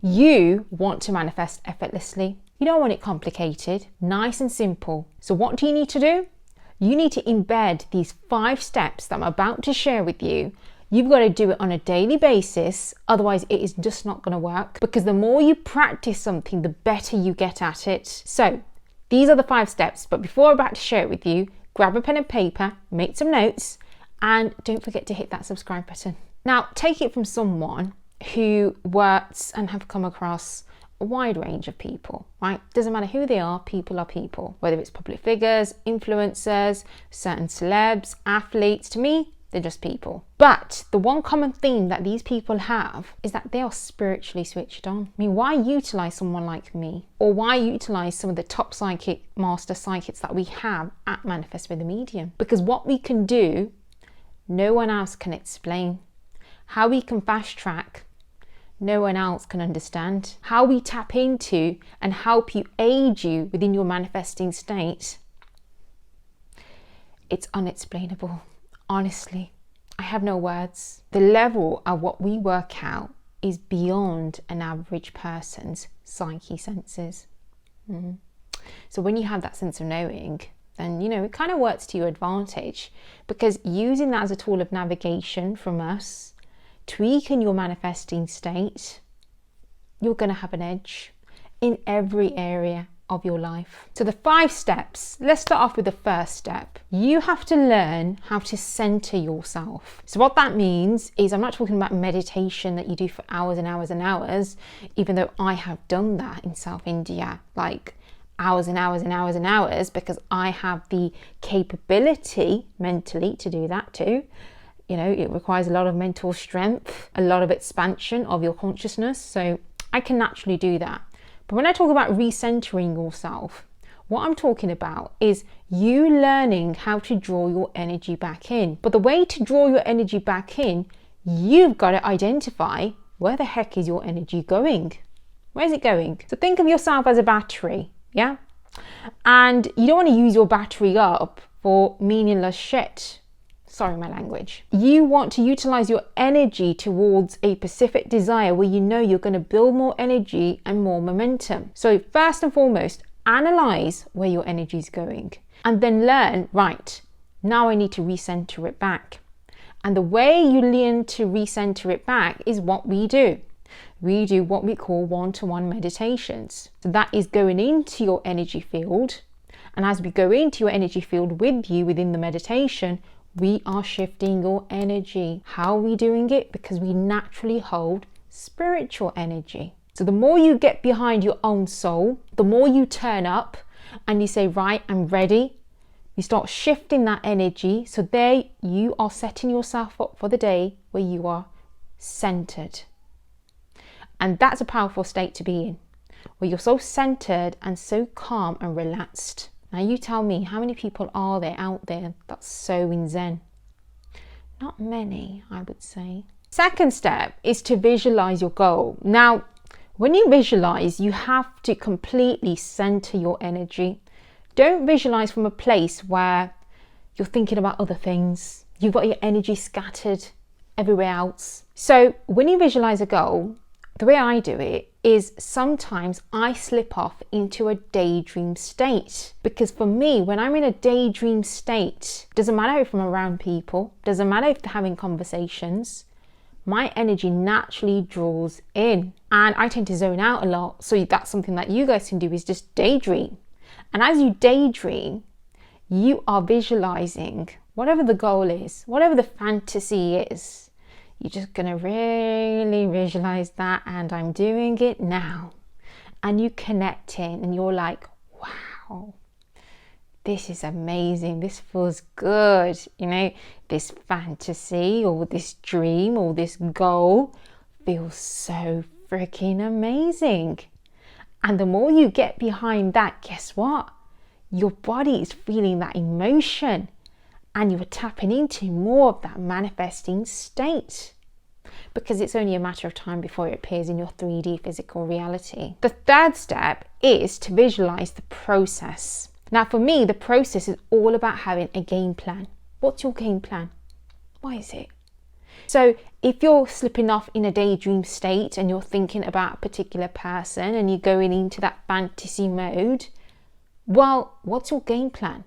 You want to manifest effortlessly. You don't want it complicated, nice and simple. So what do you need to do? You need to embed these 5 steps that I'm about to share with you. You've got to do it on a daily basis, otherwise it is just not going to work, because the more you practice something, the better you get at it. So these are the 5 steps, but before I'm about to share it with you, grab a pen and paper, make some notes, and don't forget to hit that subscribe button. Now, take it from someone who works and have come across a wide range of people, right? Doesn't matter who they are people, whether it's public figures, influencers, certain celebs, athletes. To me, they're just people. But the one common theme that these people have is that they are spiritually switched on. I mean, why utilize someone like me? Or why utilize some of the top psychic, master psychics that we have at Manifest with the Medium? Because what we can do, no one else can explain. How we can fast track, no one else can understand. How we tap into and help you, aid you within your manifesting state, it's unexplainable. Honestly, I have no words. The level of what we work out is beyond an average person's psyche senses. So when you have that sense of knowing, then, it kind of works to your advantage, because using that as a tool of navigation from us, tweaking your manifesting state, you're going to have an edge in every area of your life. So the 5 steps, let's start off with the first step. You have to learn how to center yourself. So what that means is, I'm not talking about meditation that you do for hours and hours and hours, even though I have done that in South India, like hours and hours and hours and hours, because I have the capability mentally to do that too. It requires a lot of mental strength, a lot of expansion of your consciousness. So I can naturally do that. But when I talk about recentering yourself, what I'm talking about is you learning how to draw your energy back in. But the way to draw your energy back in, you've got to identify, where the heck is your energy going? Where's it going? So think of yourself as a battery, yeah? And you don't want to use your battery up for meaningless shit. Sorry, my language. You want to utilize your energy towards a specific desire where you're going to build more energy and more momentum. So first and foremost, analyze where your energy is going, and then learn, right, now I need to recenter it back. And the way you learn to recenter it back is what we do. We do what we call one-to-one meditations. So that is going into your energy field. And as we go into your energy field with you within the meditation, we are shifting your energy. How are we doing it? Because we naturally hold spiritual energy. So the more you get behind your own soul, the more you turn up and you say, right, I'm ready. You start shifting that energy. So there you are setting yourself up for the day where you are centered. And that's a powerful state to be in, where you're so centered and so calm and relaxed. Now you tell me, how many people are there out there that's so in Zen? Not many, I would say. Second step is to visualize your goal. Now, when you visualize, you have to completely center your energy. Don't visualize from a place where you're thinking about other things. You've got your energy scattered everywhere else. So when you visualize a goal, the way I do it is sometimes I slip off into a daydream state, because for me, when I'm in a daydream state, doesn't matter if I'm around people, doesn't matter if they're having conversations, my energy naturally draws in, and I tend to zone out a lot. So that's something that you guys can do, is just daydream. And as you daydream, you are visualizing whatever the goal is, whatever the fantasy is. You're just going to really visualize that, and I'm doing it now. And you connect in and you're like, wow, this is amazing. This feels good. This fantasy or this dream or this goal feels so freaking amazing. And the more you get behind that, guess what? Your body is feeling that emotion. And you're tapping into more of that manifesting state, because it's only a matter of time before it appears in your 3D physical reality. The third step is to visualize the process. Now, for me, the process is all about having a game plan. What's your game plan? What is it? So if you're slipping off in a daydream state and you're thinking about a particular person and you're going into that fantasy mode, well, what's your game plan?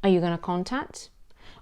Are you going to contact?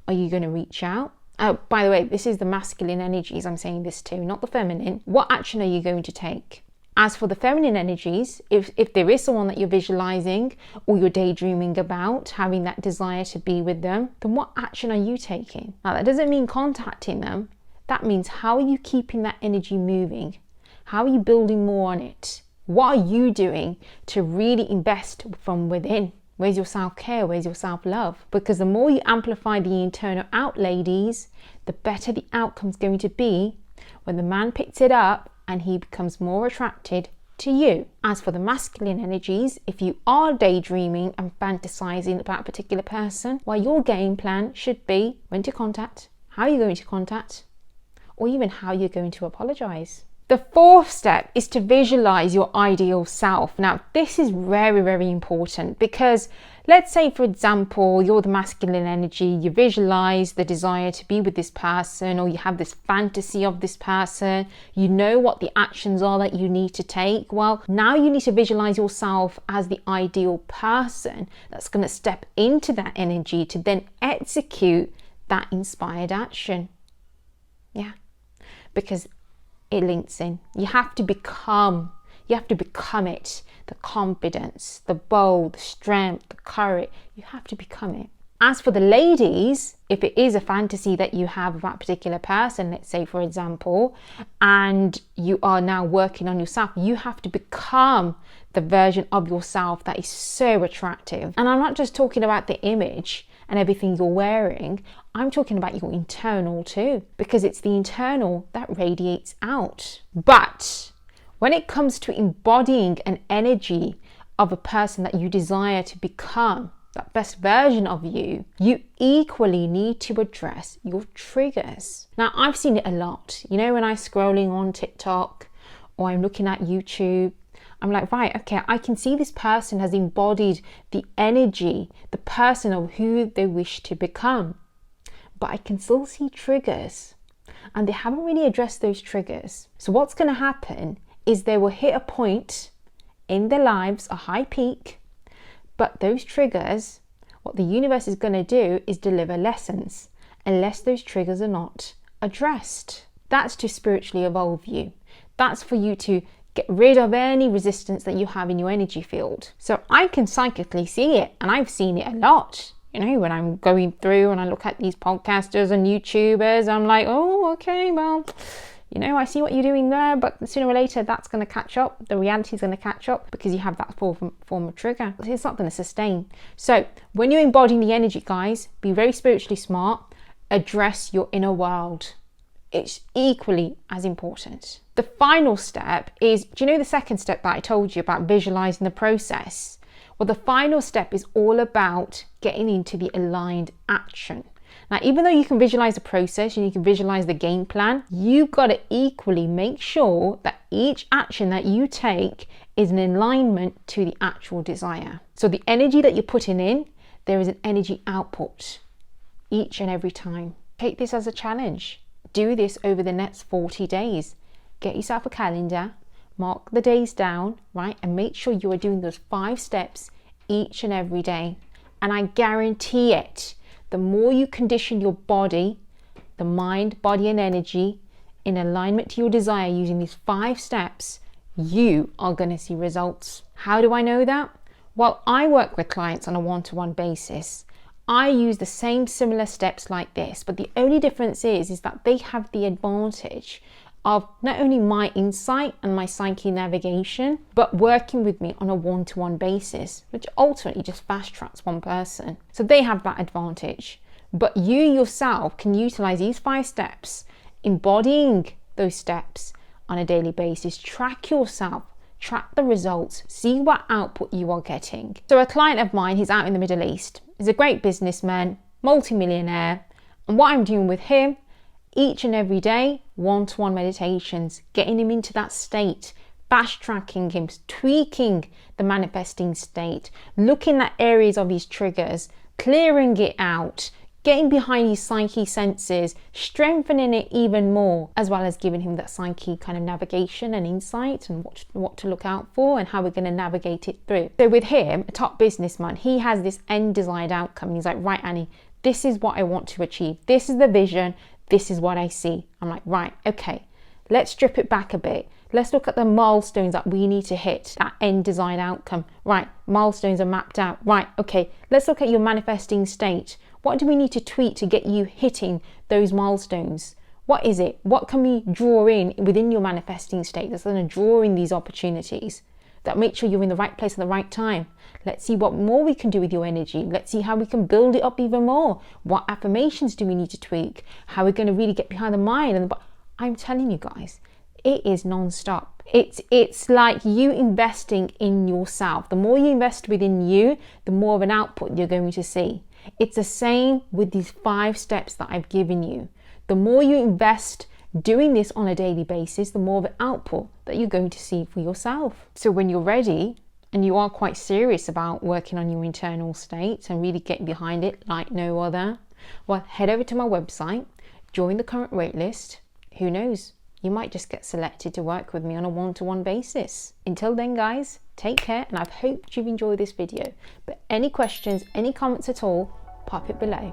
Are you going to reach out? Oh, by the way, this is the masculine energies I'm saying this to, not the feminine. What action are you going to take? As for the feminine energies, if there is someone that you're visualizing or you're daydreaming about, having that desire to be with them, then what action are you taking? Now, that doesn't mean contacting them. That means, how are you keeping that energy moving? How are you building more on it? What are you doing to really invest from within? Where's your self-care? Where's your self-love? Because the more you amplify the internal out, ladies, the better the outcome's going to be when the man picks it up and he becomes more attracted to you. As for the masculine energies, if you are daydreaming and fantasizing about a particular person, well, your game plan should be when to contact, how you're going to contact, or even how you're going to apologize. The fourth step is to visualize your ideal self. Now, this is very, very important because let's say, for example, you're the masculine energy, you visualize the desire to be with this person, or you have this fantasy of this person, you know what the actions are that you need to take. Well, now you need to visualize yourself as the ideal person that's going to step into that energy to then execute that inspired action. Yeah, because it links in. You have to become it. The confidence, the bold, the strength, the courage. You have to become it. As for the ladies, if it is a fantasy that you have about a particular person, let's say, for example, and you are now working on yourself, you have to become the version of yourself that is so attractive. And I'm not just talking about the image and everything you're wearing, I'm talking about your internal too, because it's the internal that radiates out. But when it comes to embodying an energy of a person that you desire to become, that best version of you, you equally need to address your triggers. Now, I've seen it a lot. You know, when I'm scrolling on TikTok or I'm looking at YouTube, I'm like, right, okay, I can see this person has embodied the energy, the person of who they wish to become. But I can still see triggers and they haven't really addressed those triggers. So what's going to happen is they will hit a point in their lives, a high peak, but those triggers, what the universe is going to do is deliver lessons unless those triggers are not addressed. That's to spiritually evolve you. That's for you to get rid of any resistance that you have in your energy field. So I can psychically see it, and I've seen it a lot. You know, when I'm going through and I look at these podcasters and YouTubers, I'm like, oh, okay, well, you know, I see what you're doing there, but sooner or later that's going to catch up. The reality is going to catch up because you have that form of trigger. It's not going to sustain. So when you're embodying the energy, guys, be very spiritually smart. Address your inner world. It's equally as important. The final step is, do you know the second step that I told you about visualizing the process? Well, the final step is all about getting into the aligned action. Now, even though you can visualize the process and you can visualize the game plan, you've got to equally make sure that each action that you take is in alignment to the actual desire. So the energy that you're putting in, there is an energy output each and every time. Take this as a challenge. Do this over the next 40 days. Get yourself a calendar, mark the days down, right? And make sure you are doing those 5 steps each and every day. And I guarantee it, the more you condition your body, the mind, body and energy in alignment to your desire using these 5 steps, you are going to see results. How do I know that? Well, I work with clients on a one-to-one basis. I use the same similar steps like this, but the only difference is that they have the advantage of not only my insight and my psyche navigation, but working with me on a one-to-one basis, which ultimately just fast tracks one person. So they have that advantage. But you yourself can utilize these 5 steps, embodying those steps on a daily basis. Track yourself, track the results, see what output you are getting. So a client of mine, he's out in the Middle East. He's a great businessman, multi-millionaire. And what I'm doing with him, each and every day, one-to-one meditations, getting him into that state, fast tracking him, tweaking the manifesting state, looking at areas of his triggers, clearing it out, getting behind his psyche senses, strengthening it even more, as well as giving him that psyche kind of navigation and insight and what to look out for and how we're going to navigate it through. So with him, a top businessman, he has this end desired outcome. He's like, right, Annie, this is what I want to achieve. This is the vision. This is what I see. I'm like, right, okay, let's strip it back a bit. Let's look at the milestones that we need to hit, that end desired outcome. Right, milestones are mapped out. Right, okay, let's look at your manifesting state. What do we need to tweak to get you hitting those milestones? What is it? What can we draw in within your manifesting state that's going to draw in these opportunities that make sure you're in the right place at the right time? Let's see what more we can do with your energy. Let's see how we can build it up even more. What affirmations do we need to tweak? How we're going to really get behind the mind. And I'm telling you guys, it is non-stop. It's like you investing in yourself. The more you invest within you, the more of an output you're going to see. It's the same with these 5 steps that I've given you. The more you invest doing this on a daily basis, the more of an output that you're going to see for yourself. So when you're ready and you are quite serious about working on your internal state and really getting behind it like no other, well, head over to my website, join the current waitlist. Who knows? You might just get selected to work with me on a one-to-one basis. Until then, guys, take care, and I've hoped you've enjoyed this video. But any questions, any comments at all, pop it below.